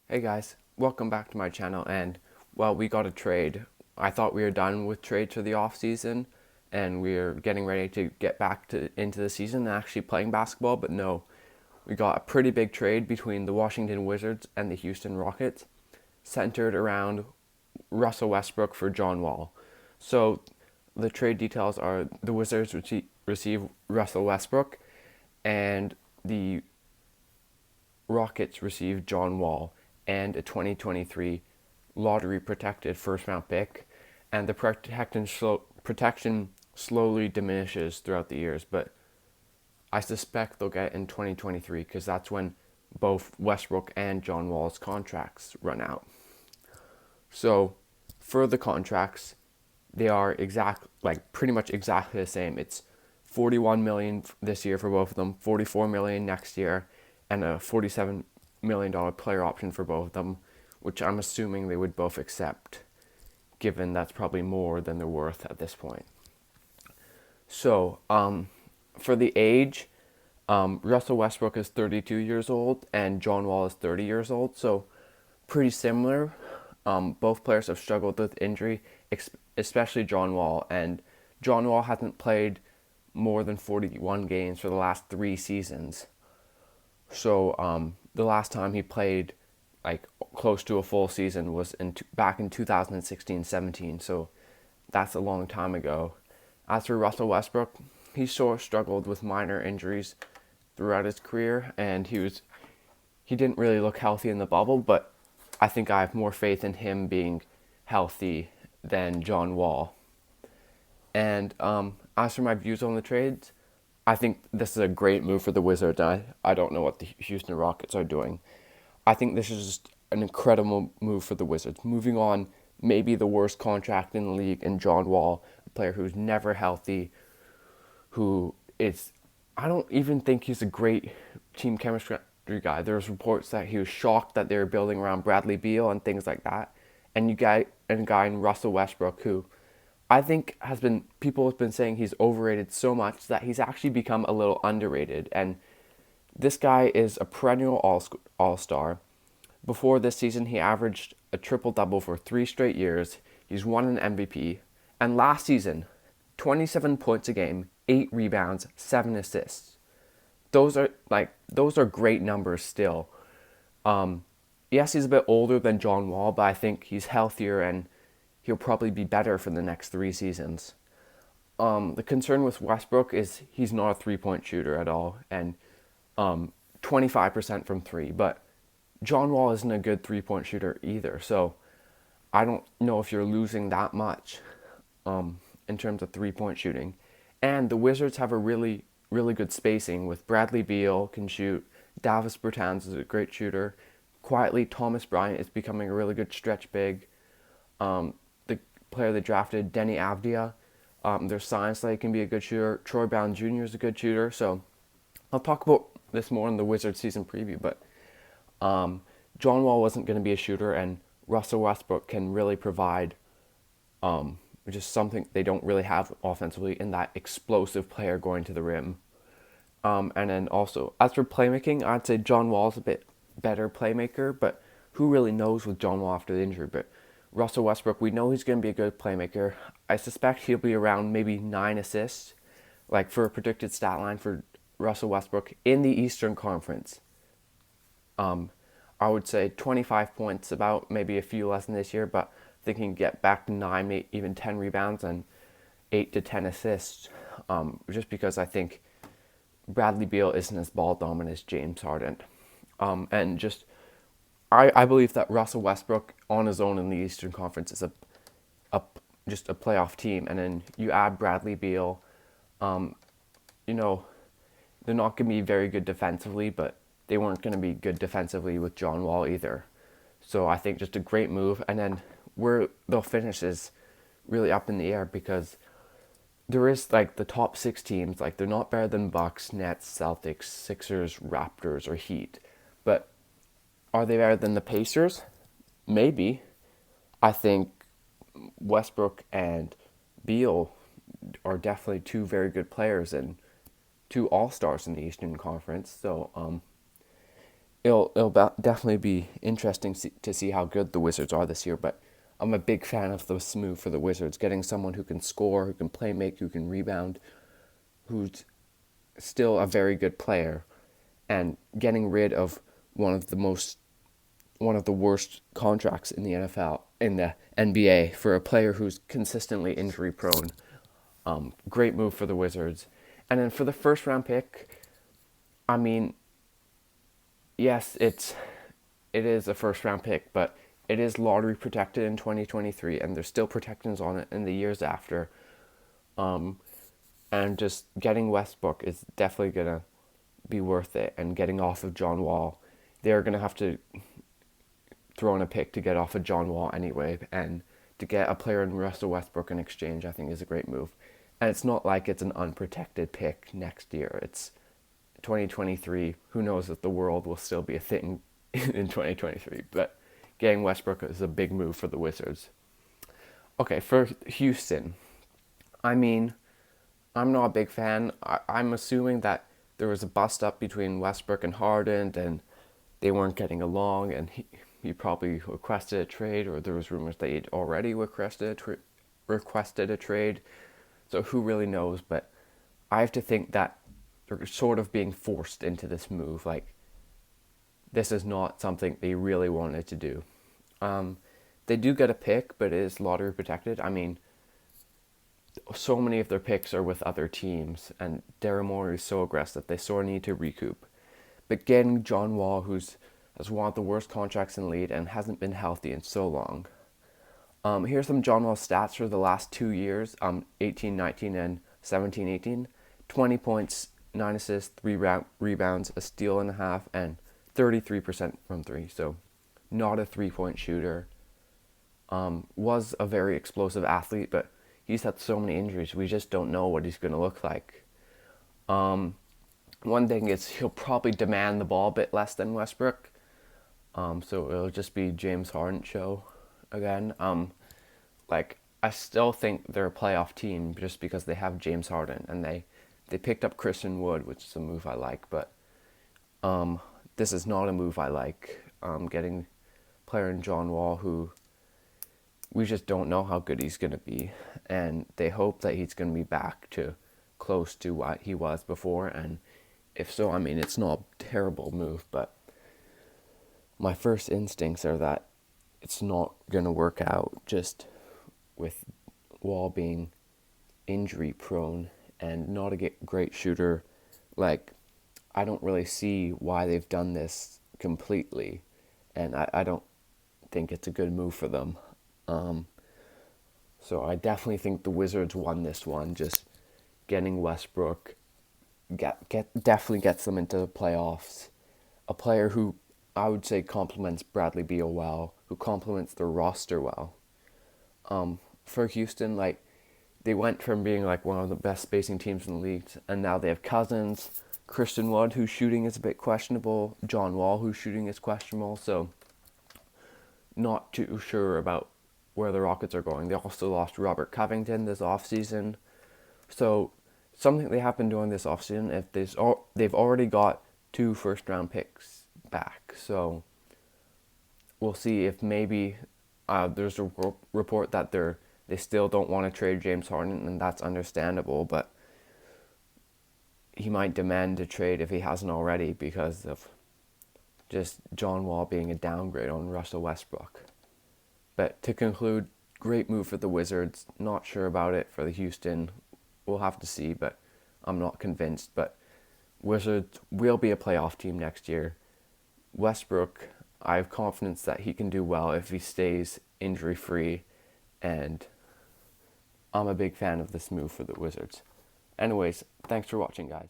Hey guys, welcome back to my channel. And well, we got a trade. I thought we were done with trades for the off season and we are getting ready to get back to into the season and actually playing basketball, but no. We got a pretty big trade between the Washington Wizards and the Houston Rockets, centered around Russell Westbrook for John Wall. So the trade details are the Wizards receive Russell Westbrook and the Rockets received John Wall and a 2023 lottery protected first round pick, and the protection slowly diminishes throughout the years, but I suspect they'll get it in 2023 because that's when both Westbrook and John Wall's contracts run out. So for the contracts, they are pretty much exactly the same. It's 41 million this year for both of them, 44 million next year, and a 47 million dollar player option for both of them, which I'm assuming they would both accept, given that's probably more than they're worth at this point. So, for the age, Russell Westbrook is 32 years old and John Wall is 30 years old, so pretty similar. Both players have struggled with injury, especially John Wall, and John Wall hasn't played more than 41 games for the last 3 seasons. So the last time he played like close to a full season was back in 2016-17. So that's a long time ago. As for Russell Westbrook, he sort of struggled with minor injuries throughout his career, and he didn't really look healthy in the bubble. But I think I have more faith in him being healthy than John Wall. And as for my views on the trades, I think this is a great move for the Wizards. I don't know what the Houston Rockets are doing. I think this is just an incredible move for the Wizards. Moving on, maybe the worst contract in the league in John Wall, a player who's never healthy, who is, I don't even think he's a great team chemistry guy. There's reports that he was shocked that they were building around Bradley Beal and things like that. And a guy in Russell Westbrook who I think people have been saying he's overrated so much that he's actually become a little underrated. And this guy is a perennial all star. Before this season, he averaged a triple double for 3 straight years. He's won an MVP. And last season, 27 points a game, 8 rebounds, 7 assists. Those are great numbers still. Yes, he's a bit older than John Wall, but I think he's healthier and he'll probably be better for the next 3 seasons. The concern with Westbrook is he's not a 3 point shooter at all, and 25% from three. But John Wall isn't a good 3 point shooter either, so I don't know if you're losing that much in terms of 3 point shooting. And the Wizards have a really, really good spacing with Bradley Beal can shoot, Davis Bertans is a great shooter. Quietly, Thomas Bryant is becoming a really good stretch big. The player they drafted, Denny Avdia, there's signs that he can be a good shooter. Troy Brown Jr. is a good shooter. So I'll talk about this more in the Wizards season preview. But John Wall wasn't going to be a shooter, and Russell Westbrook can really provide just something they don't really have offensively in that explosive player going to the rim. And then also, as for playmaking, I'd say John Wall's a bit better playmaker, but who really knows with John Wall after the injury? But Russell Westbrook, we know he's going to be a good playmaker. I suspect he'll be around maybe 9 assists, like for a predicted stat line for Russell Westbrook in the Eastern Conference. I would say 25 points, about maybe a few less than this year, but I think he can get back to 9, maybe even 10 rebounds and 8 to 10 assists, just because I think Bradley Beal isn't as ball dominant as James Harden. And just I believe that Russell Westbrook on his own in the Eastern Conference is a just a playoff team, and then you add Bradley Beal. You know, they're not going to be very good defensively, but they weren't going to be good defensively with John Wall either. So I think just a great move, and then where they'll finish is really up in the air because there is like the top 6 teams, like they're not better than Bucks, Nets, Celtics, Sixers, Raptors, or Heat, but are they better than the Pacers? Maybe. I think Westbrook and Beal are definitely two very good players and two all-stars in the Eastern Conference. So definitely be interesting to see how good the Wizards are this year. But I'm a big fan of this move for the Wizards, getting someone who can score, who can play make, who can rebound, who's still a very good player, and getting rid of one of the worst contracts in the NFL, in the NBA, for a player who's consistently injury prone. Great move for the Wizards. And then for the first round pick, I mean, yes, it is a first round pick, but it is lottery protected in 2023, and there's still protections on it in the years after. And just getting Westbrook is definitely gonna be worth it, and getting off of John Wall, they're gonna have to throw in a pick to get off of John Wall anyway, and to get a player in Russell Westbrook in exchange, I think is a great move. And it's not like it's an unprotected pick next year. It's 2023. Who knows if the world will still be a thing in 2023? But getting Westbrook is a big move for the Wizards. Okay, for Houston, I mean, I'm not a big fan. I'm assuming that there was a bust up between Westbrook and Harden, and they weren't getting along, and he probably requested a trade, or there was rumors that he'd already requested a trade. So who really knows? But I have to think that they're sort of being forced into this move. Like, this is not something they really wanted to do. They do get a pick, but it is lottery protected. I mean, so many of their picks are with other teams, and Daryl Morey is so aggressive. They sort of need to recoup. But getting John Wall, who's has one of the worst contracts in the league and hasn't been healthy in so long. Here's some John Wall stats for the last 2 years, 18-19 and 17-18. 20 points, 9 assists, 3 rebounds, a steal and a half, and 33% from 3. So not a three-point shooter. Was a very explosive athlete, but he's had so many injuries, we just don't know what he's going to look like. One thing is he'll probably demand the ball a bit less than Westbrook. So it'll just be James Harden show again. I still think they're a playoff team just because they have James Harden, and they picked up Christian Wood, which is a move I like, but this is not a move I like. Getting player in John Wall, who we just don't know how good he's going to be, and they hope that he's going to be back to close to what he was before, and if so, I mean, it's not a terrible move, but my first instincts are that it's not going to work out, just with Wall being injury prone and not a great shooter. Like, I don't really see why they've done this completely, and I don't think it's a good move for them. So I definitely think the Wizards won this one. Just getting Westbrook definitely gets them into the playoffs. A player who I would say complements Bradley Beal well, who complements their roster well. For Houston, like, they went from being like one of the best spacing teams in the league, and now they have Cousins, Christian Wood, whose shooting is a bit questionable, John Wall, whose shooting is questionable, so not too sure about where the Rockets are going. They also lost Robert Covington this offseason. So something they have been doing this offseason, if they've already got 2 first-round picks back. So we'll see if maybe there's a report that they still don't want to trade James Harden, and that's understandable, but he might demand a trade if he hasn't already because of just John Wall being a downgrade on Russell Westbrook. But to conclude, great move for the Wizards. Not sure about it for the Houston. We'll have to see, but I'm not convinced. But Wizards will be a playoff team next year. Westbrook, I have confidence that he can do well if he stays injury-free, and I'm a big fan of this move for the Wizards. Anyways, thanks for watching, guys.